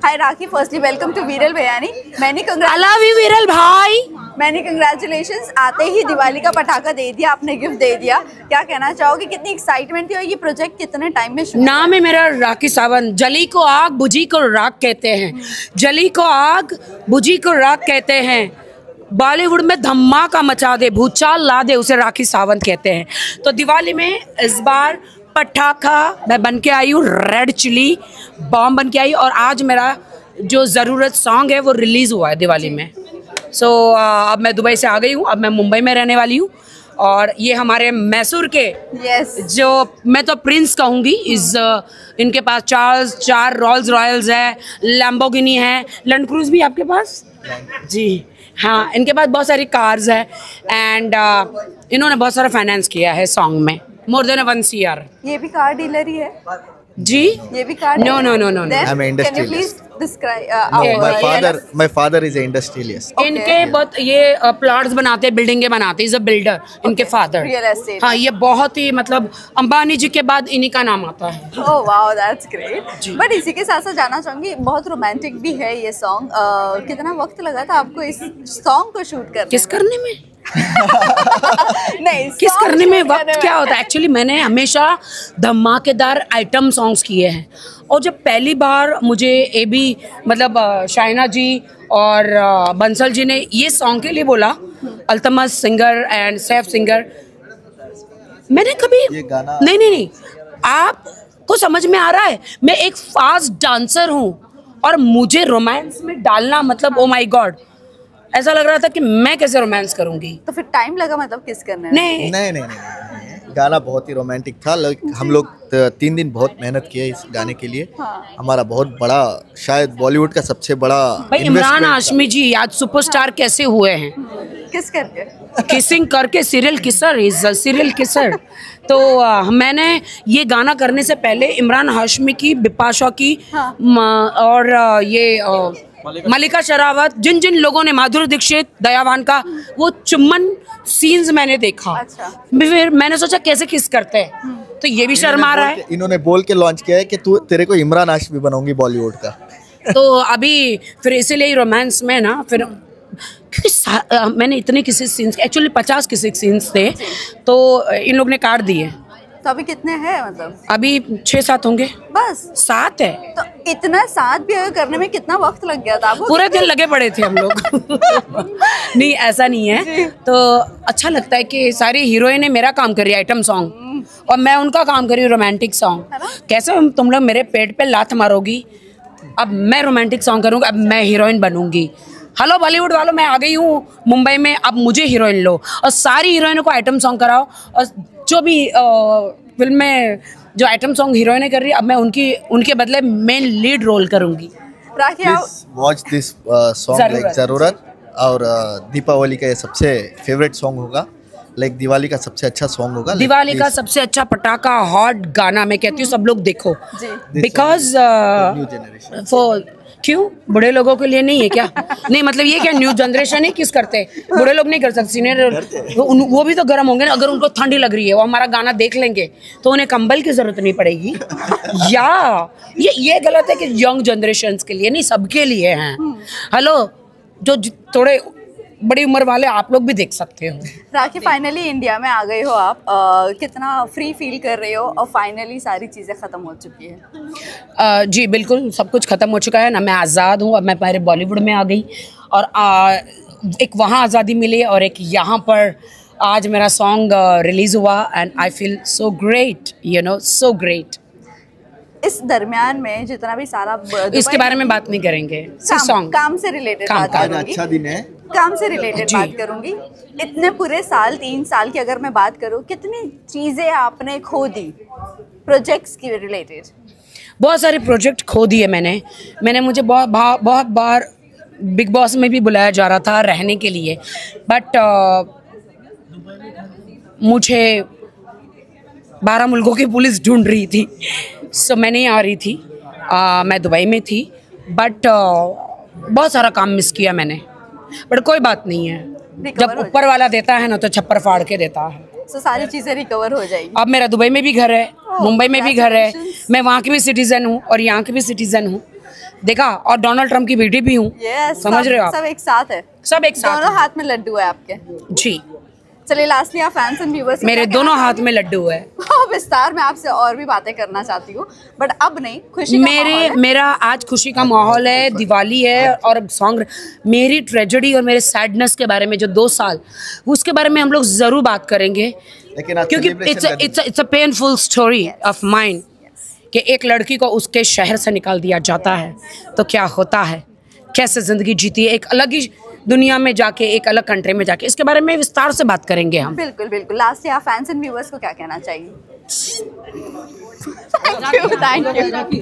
Hi Rakhi, firstly welcome to Viral Bhayani. मैंने वीरल भाई, मैंने कंग्रेचुलेशंस, आते ही दिवाली का पटाखा दे दिया, आपने गिफ्ट दे दिया। क्या कहना चाहोगे, कितनी एक्साइटमेंट थी और ये प्रोजेक्ट कितने टाइम में शुरू? नाम है मेरा राखी सावंत। जली को आग बुझी को राख कहते हैं, जली को आग बुझी को राख कहते हैं। बॉलीवुड में धमाका मचा दे, भूचाल ला दे, उसे राखी सावंत कहते हैं। तो दिवाली में इस बार पटाखा मैं बन के आई हूँ, रेड चिली बॉम्ब बन के आई। और आज मेरा जो ज़रूरत सॉन्ग है वो रिलीज़ हुआ है दिवाली में। सो अब मैं दुबई से आ गई हूँ, अब मैं मुंबई में रहने वाली हूँ। और ये हमारे मैसूर के जो मैं तो प्रिंस कहूँगी, इनके पास चार रोल्स रॉयल्स है, लैम्बोर्गिनी है, लैंड क्रूज भी आपके पास जी हाँ, इनके पास बहुत सारी कार्स है। एंड इन्होंने बहुत सारा फाइनेंस किया है सॉन्ग में, मोर देन 1 CR। ये भी कार डीलर ही है जी? ये भी car? No. I'm an industrialist. Can you please describe? My father is an industrialist. इनके बहुत ये प्लॉट्स बनाते हैं, बिल्डिंगें बनाते हैं, इज अ बिल्डर। इनके फादर रियल एस्टेट। हाँ, ये बहुत ही मतलब अंबानी जी के बाद इन्हीं का नाम आता है। Oh wow, that's great. But इसी के साथ साथ जानना चाहूंगी, बहुत रोमांटिक भी है ये सॉन्ग। कितना वक्त लगा था आपको इस सॉन्ग को शूट करने? किस करने में? नहीं, किस करने में वक्त क्या होता है? एक्चुअली मैंने हमेशा धमाकेदार आइटम सॉन्ग्स किए हैं। और जब पहली बार मुझे मतलब शाइना जी और बंसल जी ने ये सॉन्ग के लिए बोला, Altamas singer and Saif singer, मैंने कभी नहीं, आपको समझ में आ रहा है, मैं एक फास्ट डांसर हूँ और मुझे रोमांस में डालना मतलब ओ माय गॉड, ऐसा लग रहा था कि मैं कैसे रोमांस करूंगी। तो फिर टाइम लगा मतलब किस करने? नहीं, गाना बहुत ही रोमांटिक था। हम लोग 3 दिन बहुत मेहनत किए इस गाने के लिए। हाँ। हमारा बहुत बड़ा, शायद बॉलीवुड का सबसे बड़ा भाई इमरान हाशमी जी आज सुपरस्टार कैसे हुए हैं? किस करके? किसिंग करके, serial kisser, is serial kisser. तो मैंने ये गाना करने से पहले इमरान हाशमी की, बिपाशा की, हाँ। और ये मलिका शेरावत, जिन लोगों ने, माधुरी दीक्षित, दयावान का वो चुम्बन सीन्स मैंने देखा। अच्छा। फिर मैंने सोचा कैसे किस करते हैं, तो ये भी शर्मा रहा है। इन्होंने बोल के लॉन्च किया है कि तेरे को इमरान हाशमी बनाऊंगी बॉलीवुड का। तो अभी फिर इसीलिए रोमांस में ना, फिर क्योंकि मैंने इतने किसी सीन्स, एक्चुअली 50 किसी सीन्स थे, तो इन लोग ने काट दिए। तो अभी कितने हैं मतलब? अभी 6-7 होंगे। बस 7 है। तो इतना 7 भी अगर करने में कितना वक्त लग गया था? पूरे दिन लगे पड़े थे हम लोग। नहीं, ऐसा नहीं है। तो अच्छा लगता है कि सारी हीरोइनें मेरा काम कर रही है आइटम सॉन्ग, और मैं उनका काम कर रही हूँ रोमांटिक सॉन्ग। कैसे तुम लोग मेरे पेट पे लात मारोगी, अब मैं रोमांटिक सॉन्ग करूँगी, अब मैं हीरोइन बनूंगी। हेलो बॉलीवुड वालों, मैं आ गई हूँ मुंबई में, अब मुझे हीरोइन लो और सारी हीरोइनों को आइटम सॉन्ग कराओ। और जो भी फिल्म में जो आइटम सॉन्ग हीरोइनें कर रही है, अब मैं उनके बदले मेन लीड रोल करूँगी। वॉच दिस सॉन्ग ज़रूरत। और दीपावली का ये सबसे फेवरेट सॉन्ग होगा, दिवाली का सबसे अच्छा सॉन्ग होगा, दिवाली का सबसे अच्छा पटाखा हॉट गाना मैं कहती हूँ सब लोग देखो। बिकॉज क्यों बड़े लोगों के लिए नहीं है क्या? नहीं मतलब ये क्या न्यू जनरेशन है, किस करते हैं? बूढ़े लोग नहीं कर सकते, सीनियर वो भी तो गर्म होंगे ना। अगर उनको ठंडी लग रही है, वो हमारा गाना देख लेंगे तो उन्हें कंबल की जरूरत नहीं पड़ेगी। या ये गलत है कि यंग जनरेशन के लिए नहीं, सबके लिए हैं। हेलो, जो थोड़े बड़ी उम्र वाले आप लोग भी देख सकते हो। राखी, फाइनली इंडिया में आ गए हो आप, कितना फ्री फील कर रहे हो और फाइनली सारी चीज़ें ख़त्म हो चुकी है? जी बिल्कुल, सब कुछ ख़त्म हो चुका है ना, मैं आज़ाद हूँ। अब मैं पहले बॉलीवुड में आ गई और एक वहाँ आज़ादी मिली और एक यहाँ पर आज मेरा सॉन्ग रिलीज़ हुआ and I feel so great, you know, so great. इस दरमियान में जितना भी सारा, इसके बारे में बात नहीं करेंगे, काम से रिलेटेड बात करूंगी। अच्छा दिन है, काम से रिलेटेड बात करूंगी। इतने पूरे 3 साल की अगर मैं बात करूं, कितनी चीजें आपने खो दी प्रोजेक्ट्स की रिलेटेड? बहुत सारे प्रोजेक्ट खो दिए मैंने मुझे बहुत बार बिग बॉस में भी बुलाया जा रहा था रहने के लिए, बट मुझे 12 मुल्कों की पुलिस ढूंढ रही थी, सो मैं नहीं आ रही थी। मैं दुबई में थी, बट बहुत सारा काम मिस किया मैंने, बट कोई बात नहीं है, जब ऊपर वाला देता है ना तो छप्पर फाड़ के देता है। तो सारी चीज़ें रिकवर हो जाएगी। अब मेरा दुबई में भी घर है, मुंबई में भी घर है, मैं वहाँ की भी सिटीज़न हूँ और यहाँ की भी सिटीज़न हूँ। देखा, और डोनाल्ड ट्रम्प की बेटी भी हूँ। Yes, समझ रहे हो आप? सब एक साथ है, सब एक साथ दोनों हैं। हाथ में लड्डू है आपके। जी, चलिए लास्टली आप फैंस एंड व्यूअर्स मेरे दोनों हाथ में लड्डू है। विस्तार में आपसे और भी बातें करना चाहती हूँ, बट अब नहीं, खुशी का माहौल है। मेरा आज खुशी का माहौल है, दिवाली है, और सॉन्ग मेरी ट्रेजेडी और मेरे सैडनेस के बारे में जो 2 साल, उसके बारे में हम लोग जरूर बात करेंगे, लेकिन आज क्योंकि celebration it's a painful story of mind कि एक लड़की को उसके शहर से निकाल दिया जाता है तो क्या होता है, कैसे जिंदगी जीती है एक अलग ही दुनिया में जाके, एक अलग कंट्री में जाके। इसके बारे में विस्तार से बात करेंगे हम। बिल्कुल बिल्कुल। लास्ट आप फैंस एंड व्यूअर्स को क्या कहना चाहिए? Thank you.